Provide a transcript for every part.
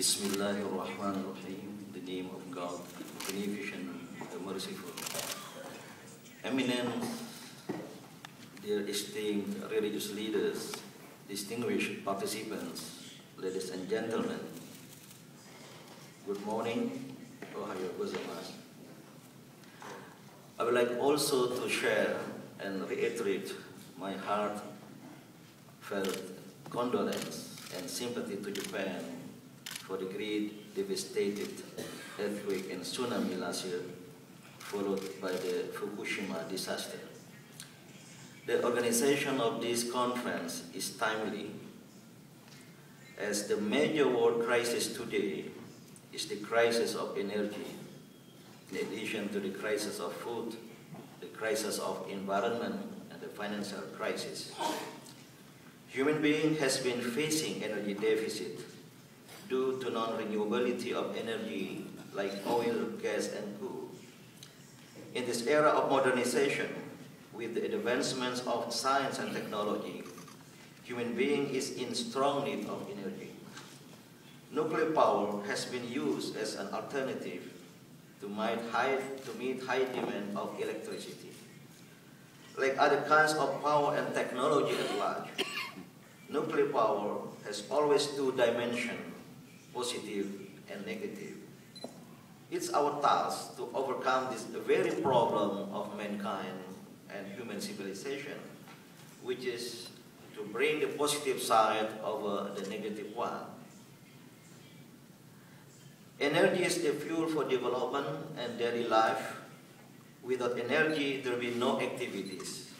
Bismillahirrahmanirrahim. In the name of God, the Beneficent, the Merciful. Eminent, dear esteemed religious leaders, distinguished participants, ladies and gentlemen, good morning. Ohayo gozaimasu. I would like also to share and reiterate my heartfelt condolence and sympathy to Japan for the great devastated earthquake and tsunami last year, followed by the Fukushima disaster. The organization of this conference is timely, as the major world crisis today is the crisis of energy, in addition to the crisis of food, the crisis of environment, and the financial crisis. Human being has been facing energy deficit due to non-renewability of energy like oil, gas, and coal. In this era of modernization, with the advancements of science and technology, human being is in strong need of energy. Nuclear power has been used as an alternative to meet high demand of electricity. Like other kinds of power and technology at large, nuclear power has always two dimensions, positive and negative. It's our task to overcome this very problem of mankind and human civilization, which is to bring the positive side over the negative one. Energy is the fuel for development and daily life. Without energy, there will be no activities.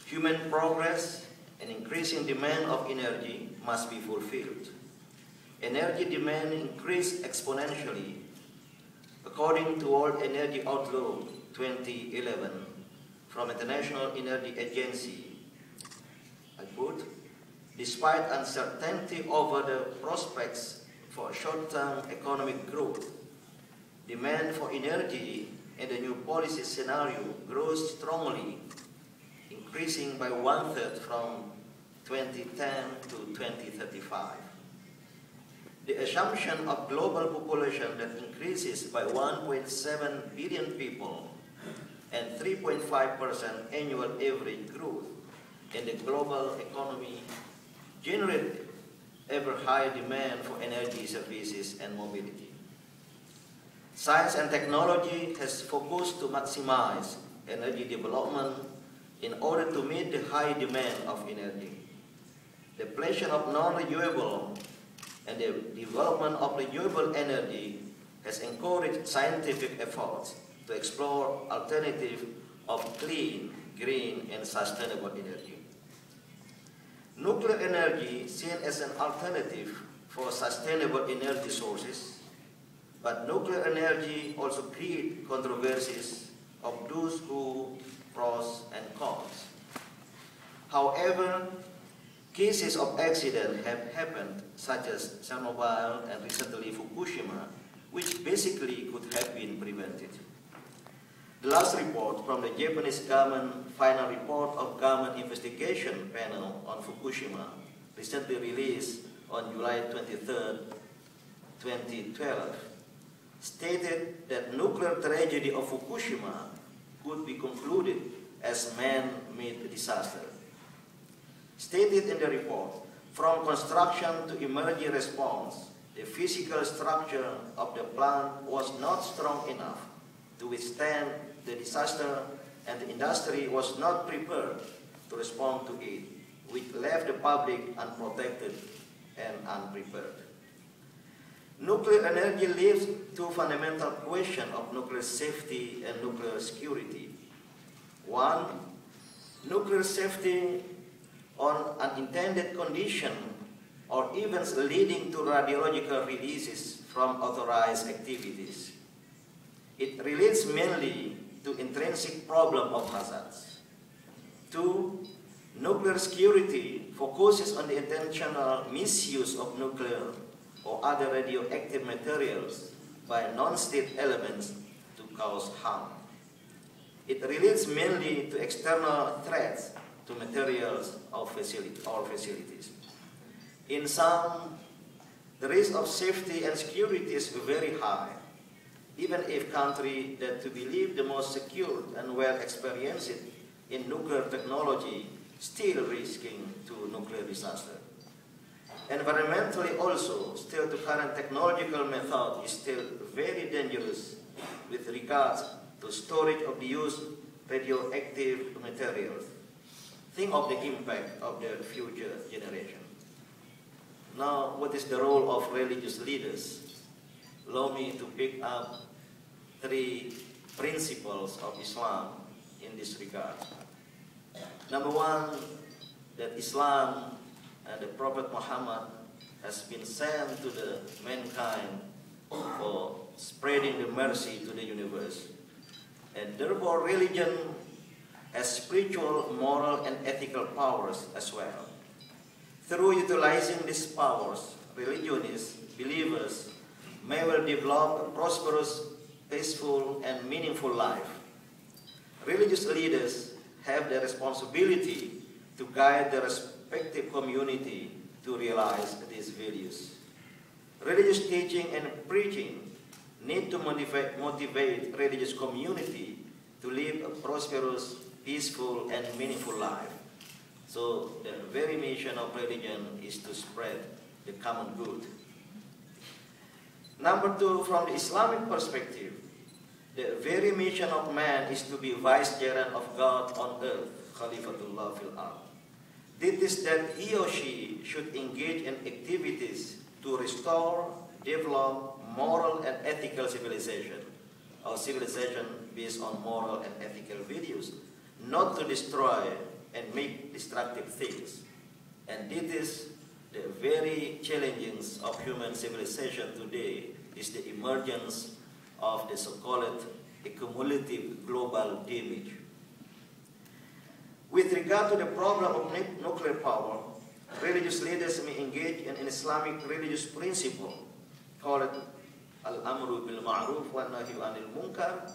Human progress and increasing demand of energy must be fulfilled. Energy demand increased exponentially. According to World Energy Outlook 2011 from International Energy Agency, I quote, despite uncertainty over the prospects for short-term economic growth, demand for energy in the new policy scenario grows strongly, increasing by 1/3 from 2010 to 2035. The assumption of global population that increases by 1.7 billion people and 3.5% annual average growth in the global economy generate ever higher demand for energy services and mobility. Science and technology has focused to maximize energy development in order to meet the high demand of energy. The depletion of non-renewable and the development of renewable energy has encouraged scientific efforts to explore alternatives of clean, green, and sustainable energy. Nuclear energy seen as an alternative for sustainable energy sources, but nuclear energy also creates controversies of those who pros and cons. However, cases of accident have happened, such as Chernobyl and recently Fukushima, which basically could have been prevented. The last report from the Japanese government, final report of government investigation panel on Fukushima, recently released on July 23, 2012, stated that nuclear tragedy of Fukushima could be concluded as man-made disaster. Stated in the report, from construction to emergency response, the physical structure of the plant was not strong enough to withstand the disaster, and the industry was not prepared to respond to it, which left the public unprotected and unprepared. Nuclear energy leaves two fundamental questions of nuclear safety and nuclear security. One, nuclear safety on unintended condition or events leading to radiological releases from authorized activities. It relates mainly to intrinsic problem of hazards. Two, nuclear security focuses on the intentional misuse of nuclear or other radioactive materials by non-state elements to cause harm. It relates mainly to external threats to materials or facilities. In some The risk of safety and security is very high, even if countries that to believe the most secure and well experienced in nuclear technology still risking to nuclear disaster. Environmentally also, still the current technological method is still very dangerous with regards to storage of the used radioactive materials. Think of the impact of the future generation. Now, what is the role of religious leaders? Allow me to pick up 3 principles of Islam in this regard. Number 1, that Islam and the Prophet Muhammad has been sent to the mankind for spreading the mercy to the universe. And therefore, religion has spiritual, moral, and ethical powers as well. Through utilizing these powers, religionists, believers, may well develop a prosperous, peaceful, and meaningful life. Religious leaders have the responsibility to guide the respective community to realize these values. Religious teaching and preaching need to motivate religious community to live a prosperous, peaceful, and meaningful life. So the very mission of religion is to spread the common good. Number 2, from the Islamic perspective, the very mission of man is to be vicegerent of God on earth, Khalifatullah fil ard. This is that he or she should engage in activities to restore, develop moral and ethical civilization, or civilization based on moral and ethical values, not to destroy and make destructive things. And this is the very challenges of human civilization today, is the emergence of the so-called accumulative global damage. With regard to the problem of nuclear power, religious leaders may engage in an Islamic religious principle called al-amru bil ma'ruf wa nahyu anil munkar,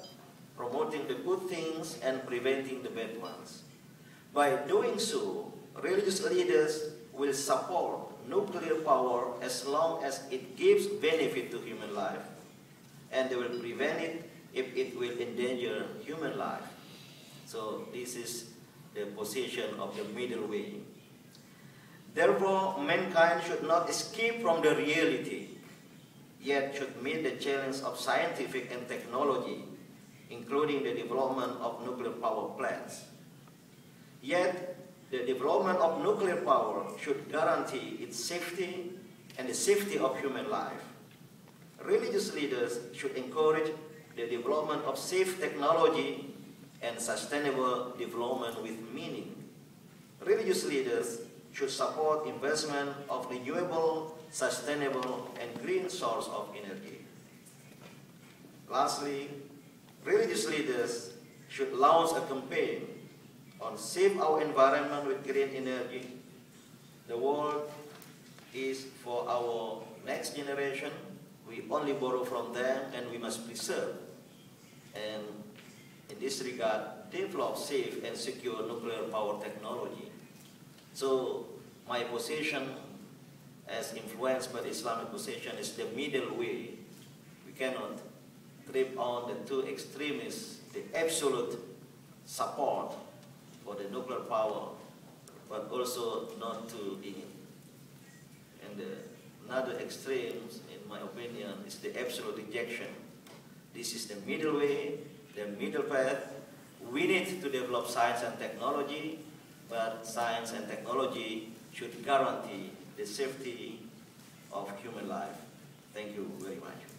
promoting the good things and preventing the bad ones. By doing so, religious leaders will support nuclear power as long as it gives benefit to human life, and they will prevent it if it will endanger human life. So this is the position of the middle way. Therefore, mankind should not escape from the reality, yet should meet the challenge of scientific and technology, including the development of nuclear power plants. Yet, the development of nuclear power should guarantee its safety and the safety of human life. Religious leaders should encourage the development of safe technology and sustainable development with meaning. Religious leaders should support investment of renewable, sustainable, and green source of energy. Lastly, religious leaders should launch a campaign on save our environment with green energy. The world is for our next generation. We only borrow from them and we must preserve. And in this regard, develop safe and secure nuclear power technology. So my position, as influenced by the Islamic position, is the middle way. We cannot trip on the 2 extremes, the absolute support for the nuclear power, but also not to be. And another extreme, in my opinion, is the absolute rejection. This is the middle way, the middle path. We need to develop science and technology, but science and technology should guarantee the safety of human life. Thank you very much.